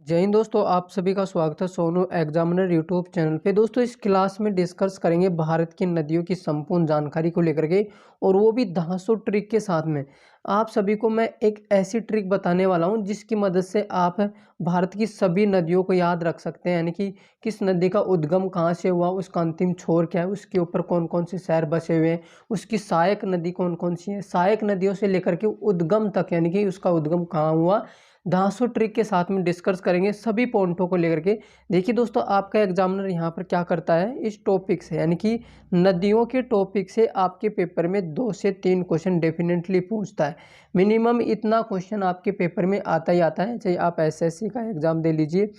जय हिंद दोस्तों, आप सभी का स्वागत है सोनू एग्जामिनर यूट्यूब चैनल पे। दोस्तों इस क्लास में डिस्कस करेंगे भारत की नदियों की संपूर्ण जानकारी को लेकर के, और वो भी 10 ट्रिक के साथ में। आप सभी को मैं एक ऐसी ट्रिक बताने वाला हूं जिसकी मदद से आप भारत की सभी नदियों को याद रख सकते हैं। यानी कि किस नदी का उद्गम कहाँ से हुआ, उसका अंतिम छोर क्या है, उसके ऊपर कौन कौन से शहर बसे हुए हैं, उसकी सहायक नदी कौन कौन सी है, सहायक नदियों से लेकर के उद्गम तक, यानी कि उसका उद्गम कहाँ हुआ, 10 ट्रिक के साथ में डिस्कस करेंगे सभी पॉइंटों को लेकर के। देखिए दोस्तों, आपका एग्जामिनर यहाँ पर क्या करता है, इस टॉपिक से यानी कि नदियों के टॉपिक से आपके पेपर में 2 से 3 क्वेश्चन डेफिनेटली पूछता है। मिनिमम इतना क्वेश्चन आपके पेपर में आता ही आता है, चाहे आप एसएससी का एग्जाम दे लीजिए,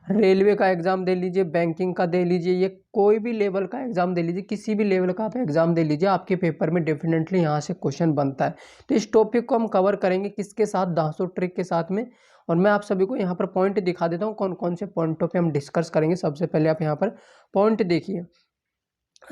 रेलवे का एग्जाम दे लीजिए, बैंकिंग का दे लीजिए, ये कोई भी लेवल का एग्जाम दे लीजिए, किसी भी लेवल का आप एग्जाम दे लीजिए, आपके पेपर में डेफिनेटली यहाँ से क्वेश्चन बनता है। तो इस टॉपिक को हम कवर करेंगे किसके साथ, 10 ट्रिक के साथ में। और मैं आप सभी को यहाँ पर पॉइंट दिखा देता हूँ कौन कौन से पॉइंटों पे हम डिस्कस करेंगे। सबसे पहले आप यहाँ पर पॉइंट देखिए,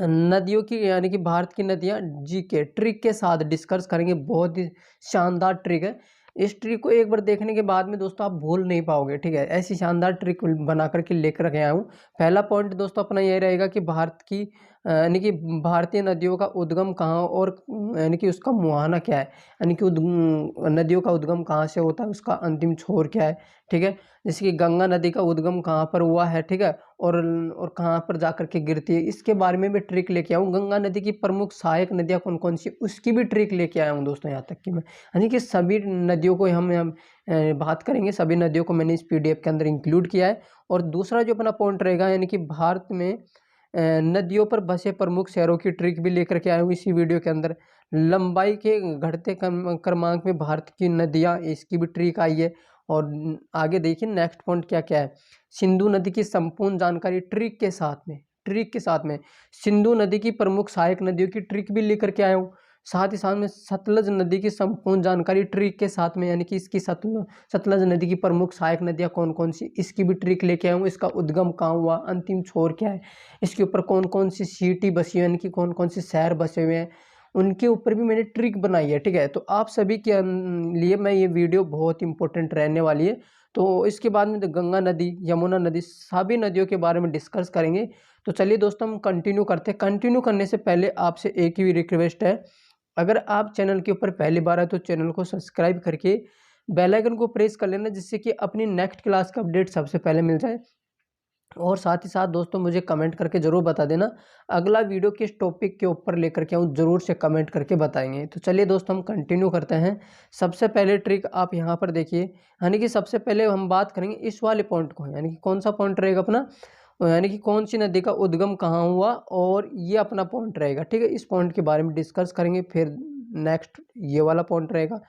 नदियों की यानी कि भारत की नदियाँ जीके ट्रिक के साथ डिस्कस करेंगे। बहुत ही शानदार ट्रिक है। इस ट्रिक को एक बार देखने के बाद में दोस्तों आप भूल नहीं पाओगे, ठीक है। ऐसी शानदार ट्रिक बना करके लेकर के आया हूँ। पहला पॉइंट दोस्तों अपना ये रहेगा कि भारत की यानी कि भारतीय नदियों का उद्गम कहाँ, और यानी कि उसका मुहाना क्या है, यानी कि नदियों का उद्गम कहाँ से होता है, उसका अंतिम छोर क्या है, ठीक है। जैसे कि गंगा नदी का उद्गम कहाँ पर हुआ है, ठीक है, और कहाँ पर जाकर के गिरती है, इसके बारे में भी ट्रिक लेके आऊँ। गंगा नदी की प्रमुख सहायक नदियाँ कौन कौन सी, उसकी भी ट्रिक लेके आया हूँ दोस्तों। यहाँ तक कि मैं यानी कि सभी नदियों को हम बात करेंगे, सभी नदियों को मैंने इस पीडीएफ के अंदर इंक्लूड किया है। और दूसरा जो अपना पॉइंट रहेगा, यानी कि भारत में नदियों पर बसे प्रमुख शहरों की ट्रिक भी लेकर के आया हूँ इसी वीडियो के अंदर। लंबाई के घटते क्रमांक में भारत की नदियाँ, इसकी भी ट्रिक आई है। और आगे देखिए नेक्स्ट पॉइंट क्या क्या है, सिंधु नदी की संपूर्ण जानकारी ट्रिक के साथ में, ट्रिक के साथ में सिंधु नदी की प्रमुख सहायक नदियों की ट्रिक भी लेकर के आया हूँ। साथ ही साथ में सतलज नदी की संपूर्ण जानकारी ट्रिक के साथ में, यानी कि इसकी सतलज नदी की प्रमुख सहायक नदियाँ कौन कौन सी, इसकी भी ट्रिक लेके आया हूँ। इसका उद्गम कहाँ हुआ, अंतिम छोर क्या है, इसके ऊपर कौन कौन सी सिटी बसी है, यानी कि कौन कौन से शहर बसे हुए हैं, उनके ऊपर भी मैंने ट्रिक बनाई है, ठीक है। तो आप सभी के लिए मैं ये वीडियो बहुत इंपॉर्टेंट रहने वाली है। तो इसके बाद में तो गंगा नदी, यमुना नदी, सभी नदियों के बारे में डिस्कस करेंगे। तो चलिए दोस्तों हम कंटिन्यू करते हैं। कंटिन्यू करने से पहले आपसे एक ही रिक्वेस्ट है, अगर आप चैनल के ऊपर पहली बार है तो चैनल को सब्सक्राइब करके बेल आइकन को प्रेस कर लेना, जिससे कि अपनी नेक्स्ट क्लास का अपडेट सबसे पहले मिल जाए। और साथ ही साथ दोस्तों मुझे कमेंट करके ज़रूर बता देना अगला वीडियो किस टॉपिक के ऊपर लेकर के आऊँ, ज़रूर से कमेंट करके बताएंगे। तो चलिए दोस्तों हम कंटिन्यू करते हैं। सबसे पहले ट्रिक आप यहाँ पर देखिए, यानी कि सबसे पहले हम बात करेंगे इस वाले पॉइंट को, यानी कि कौन सा पॉइंट रहेगा अपना, यानी कि कौन सी नदी का उद्गम कहाँ हुआ, और ये अपना पॉइंट रहेगा, ठीक है। इस पॉइंट के बारे में डिस्कस करेंगे, फिर नेक्स्ट ये वाला पॉइंट रहेगा,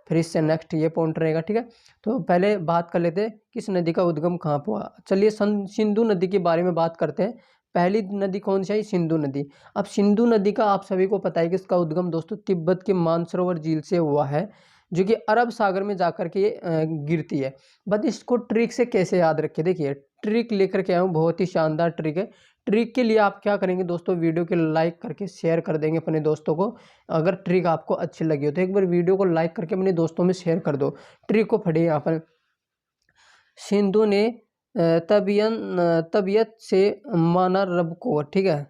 फिर इससे नेक्स्ट ये पॉइंट रहेगा, ठीक है। तो पहले बात कर लेते हैं किस नदी का उद्गम कहाँ पर हुआ। चलिए सिंधु नदी के बारे में बात करते हैं। पहली नदी कौन सी है, सिंधु नदी। अब सिंधु नदी का आप सभी को पता है कि इसका उद्गम दोस्तों तिब्बत के मानसरोवर झील से हुआ है, जो कि अरब सागर में जाकर के गिरती है। बट इसको ट्रिक से कैसे याद रखें, देखिए ट्रिक लेकर के आया हूँ, बहुत ही शानदार ट्रिक है। ट्रिक के लिए आप क्या करेंगे दोस्तों, वीडियो के लाइक करके शेयर कर देंगे अपने दोस्तों को। अगर ट्रिक आपको अच्छी लगी हो तो एक बार वीडियो को लाइक करके अपने दोस्तों में शेयर कर दो। ट्रिक को पढ़िए यहाँ पर, सिंधु ने तबीयत से माना रब को, ठीक है।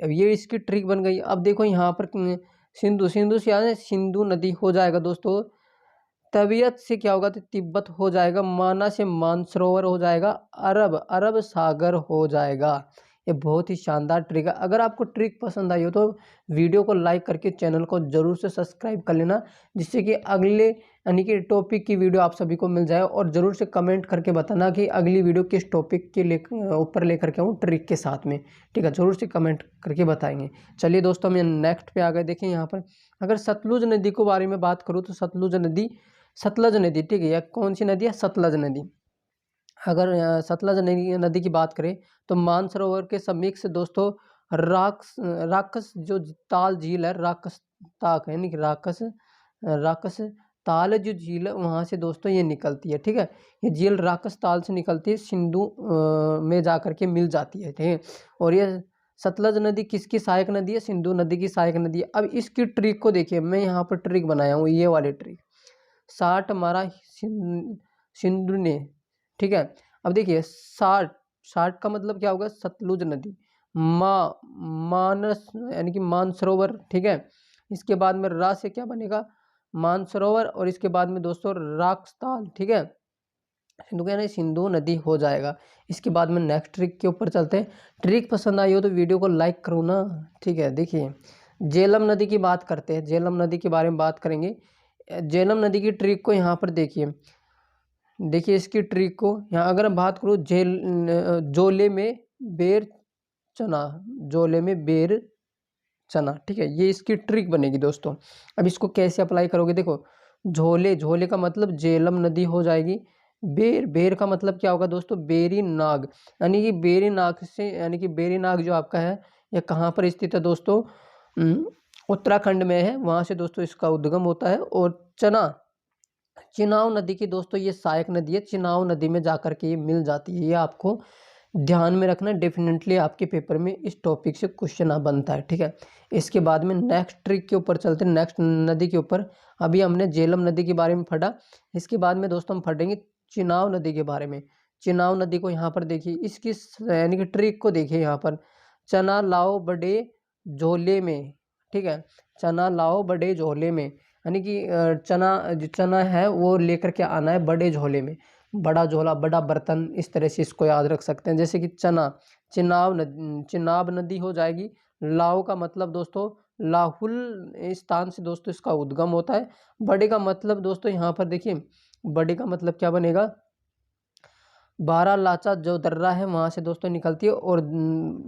अब ये इसकी ट्रिक बन गई। अब देखो यहाँ पर सिंधु, सिंधु से याद है सिंधु नदी हो जाएगा दोस्तों, तबीयत से क्या होगा तो तिब्बत हो जाएगा, माना से मानसरोवर हो जाएगा, अरब अरब सागर हो जाएगा। ये बहुत ही शानदार ट्रिक है। अगर आपको ट्रिक पसंद आई हो तो वीडियो को लाइक करके चैनल को जरूर से सब्सक्राइब कर लेना, जिससे कि अगले यानी कि टॉपिक की वीडियो आप सभी को मिल जाए। और ज़रूर से कमेंट करके बताना कि अगली वीडियो किस टॉपिक के ऊपर लेकर के आऊँ ट्रिक के साथ में, ठीक है। ज़रूर से कमेंट करके बताएंगे। चलिए दोस्तों हम नेक्स्ट पे आ गए। देखिए यहाँ पर अगर सतलुज नदी के बारे में बात करूँ तो सतलुज नदी, सतलज नदी, ठीक है। यह कौन सी नदी है, सतलज नदी। अगर सतलज नदी की बात करें तो मानसरोवर के समीप से दोस्तों राकस जो ताल झील है, राकस ताक है, यानी कि राकस ताल जो झील है वहाँ से दोस्तों ये निकलती है, ठीक है। ये झील राकस ताल से निकलती है, सिंधु में जाकर के मिल जाती है, ठीक है। और ये सतलज नदी किसकी सहायक नदी है, सिंधु नदी की सहायक नदी है। अब इसकी ट्रिक को देखिए, मैं यहाँ पर ट्रिक बनाया हूँ, ये वाली ट्रिक, साठ मारा सिंधु ने, ठीक है। अब देखिए साठ, साठ का मतलब क्या होगा, सतलुज नदी। मानस यानी कि मानसरोवर, ठीक है। इसके बाद में रा से क्या बनेगा, मानसरोवर, और इसके बाद में दोस्तों राक्सताल, ठीक है। सिंधु कहना सिंधु नदी हो जाएगा। इसके बाद में नेक्स्ट ट्रिक के ऊपर चलते हैं। ट्रिक पसंद आई हो तो वीडियो को लाइक करो ना, ठीक है। देखिए झेलम नदी की बात करते हैं, झेलम नदी के बारे में बात करेंगे। झेलम नदी की ट्रिक को यहाँ पर देखिए, देखिए इसकी ट्रिक को यहाँ अगर हम बात करूँ, जोले में बेर चना, जोले में बेर चना, ठीक है, ये इसकी ट्रिक बनेगी दोस्तों। अब इसको कैसे अप्लाई करोगे, देखो झोले, झोले का मतलब झेलम नदी हो जाएगी। बेर, बेर का मतलब क्या होगा दोस्तों, बेरी नाग, यानी कि बेरी नाग से, यानी कि बेरी नाग जो आपका है ये कहाँ पर स्थित है दोस्तों, उत्तराखंड में है, वहाँ से दोस्तों इसका उद्गम होता है। और चना, चिनाव नदी की दोस्तों ये सहायक नदी है, चिनाव नदी में जाकर के ये मिल जाती है। ये आपको ध्यान में रखना, डेफिनेटली आपके पेपर में इस टॉपिक से क्वेश्चन आ बनता है, ठीक है। इसके बाद में नेक्स्ट ट्रिक के ऊपर चलते हैं, नेक्स्ट नदी के ऊपर। अभी हमने झेलम नदी के बारे में पढ़ा, इसके बाद में दोस्तों हम पढ़ेंगे चिनाव नदी के बारे में। चिनाव नदी को यहाँ पर देखिए, इसकी यानी कि ट्रिक को देखिए यहाँ पर, चना लाओ बड़े झोले में, ठीक है, चना लाओ बड़े झोले में, यानी कि चना, जो चना है वो लेकर के आना है बड़े झोले में, बड़ा झोला, बड़ा बर्तन, इस तरह से इसको याद रख सकते हैं। जैसे कि चना, चिनाब नदी हो जाएगी। लाओ का मतलब दोस्तों लाहुल स्थान से दोस्तों इसका उद्गम होता है। बड़े का मतलब दोस्तों यहाँ पर देखिए, बड़े का मतलब क्या बनेगा, बारह लाचा जो दर्रा है वहाँ से दोस्तों निकलती है। और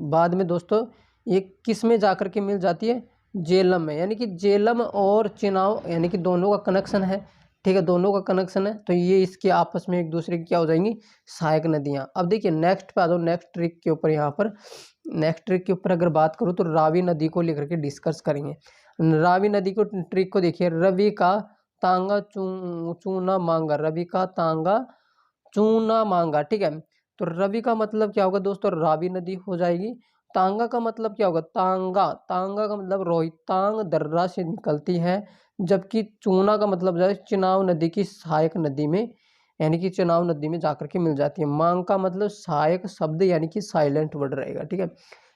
बाद में दोस्तों ये किस में जाकर के मिल जाती है, झेलम में, यानी कि झेलम और चिनाव यानी कि दोनों का कनेक्शन है, ठीक है, दोनों का कनेक्शन है। तो ये इसके आपस में एक दूसरे की क्या हो जाएंगी, सहायक नदियाँ। अब देखिए नेक्स्ट पे आ जाओ, नेक्स्ट ट्रिक के ऊपर। यहाँ पर नेक्स्ट ट्रिक के ऊपर अगर बात करूँ तो रावी नदी को लेकर के डिस्कस करेंगे। रावी नदी को ट्रिक को देखिए, रवि का तांगा चूना मांगा, रवि का तांगा चूना मांगा, ठीक है। तो रवि का मतलब क्या होगा दोस्तों, रावी नदी हो जाएगी। तांगा का मतलब क्या होगा, तांगा, तांगा का मतलब रोहतांग दर्रा से निकलती है। जबकि चूना का मतलब जो है चिनाव नदी की सहायक नदी में, यानी कि चिनाव नदी में जाकर के मिल जाती है। मांग का मतलब सहायक शब्द, यानी कि साइलेंट वर्ड रहेगा, ठीक है।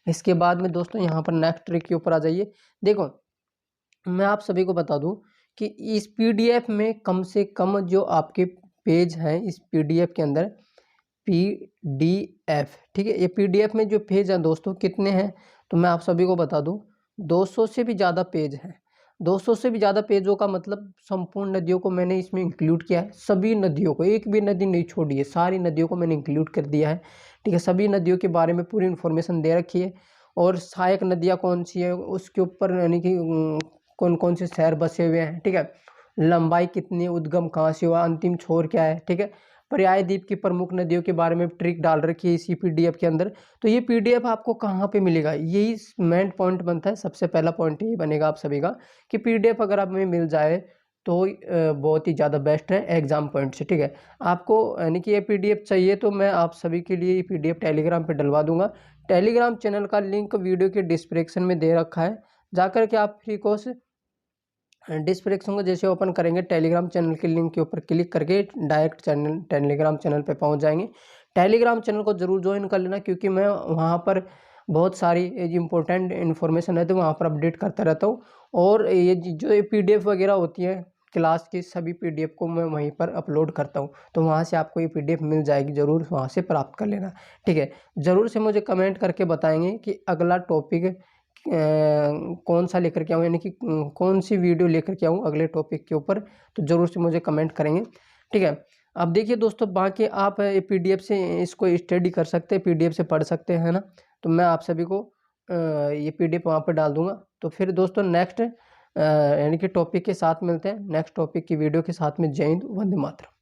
इसके बाद में दोस्तों यहाँ पर नेक्स्ट ट्रिक के ऊपर आ जाइए। देखो मैं आप सभी को बता दूं कि इस पीडीएफ में कम से कम जो आपके पेज हैं इस पीडीएफ के अंदर, पीडीएफ, ठीक है, ये पीडीएफ में जो पेज हैं दोस्तों कितने हैं, तो मैं आप सभी को बता दूं 200 से भी ज़्यादा पेज हैं। 200 से भी ज़्यादा पेजों का मतलब संपूर्ण नदियों को मैंने इसमें इंक्लूड किया है, सभी नदियों को, एक भी नदी नहीं छोड़ी है, सारी नदियों को मैंने इंक्लूड कर दिया है, ठीक है। सभी नदियों के बारे में पूरी इन्फॉर्मेशन दे रखी है। और सहायक नदियाँ कौन सी है उसके ऊपर, यानी कि कौन कौन से शहर बसे हुए हैं, ठीक है, लंबाई कितनी, उद्गम कहाँ से हुआ, अंतिम छोर क्या है, ठीक है। पर्याय द्वीप की प्रमुख नदियों के बारे में ट्रिक डाल रखी है इसी पीडीएफ के अंदर। तो ये पीडीएफ आपको कहाँ पे मिलेगा, यही मेन पॉइंट बनता है, सबसे पहला पॉइंट यही बनेगा आप सभी का कि पीडीएफ अगर आप में मिल जाए तो बहुत ही ज़्यादा बेस्ट है एग्जाम पॉइंट से, ठीक है। आपको यानी कि ये पीडीएफ चाहिए तो मैं आप सभी के लिए ये पीडीएफ टेलीग्राम पे डलवा दूंगा। टेलीग्राम चैनल का लिंक वीडियो के डिस्क्रिप्शन में दे रखा है, जाकर के आप फ्री कोर्स डिस्क्रिप्शन को जैसे ओपन करेंगे, टेलीग्राम चैनल के लिंक के ऊपर क्लिक करके डायरेक्ट चैनल टेलीग्राम चैनल पे पहुंच जाएंगे। टेलीग्राम चैनल को जरूर ज्वाइन कर लेना, क्योंकि मैं वहां पर बहुत सारी इंपॉर्टेंट इन्फॉर्मेशन है तो वहाँ पर अपडेट करता रहता हूँ। और ये जो पीडीएफ वगैरह होती है क्लास की, सभी पीडीएफ को मैं वहीं पर अपलोड करता हूँ, तो वहाँ से आपको ये पीडीएफ मिल जाएगी, ज़रूर वहाँ से प्राप्त कर लेना, ठीक है। ज़रूर से मुझे कमेंट करके बताएंगे कि अगला टॉपिक कौन सा लेकर के आऊँ, यानी कि कौन सी वीडियो लेकर के आऊँ अगले टॉपिक के ऊपर, तो ज़रूर से मुझे कमेंट करेंगे, ठीक है। अब देखिए दोस्तों, बाकी आप पीडीएफ से इसको स्टडी कर सकते हैं, पीडीएफ से पढ़ सकते हैं ना। तो मैं आप सभी को ये पीडीएफ वहाँ पर डाल दूँगा। तो फिर दोस्तों नेक्स्ट यानी कि टॉपिक के साथ मिलते हैं, नेक्स्ट टॉपिक की वीडियो के साथ में। जय हिंद, वंदे मातरम।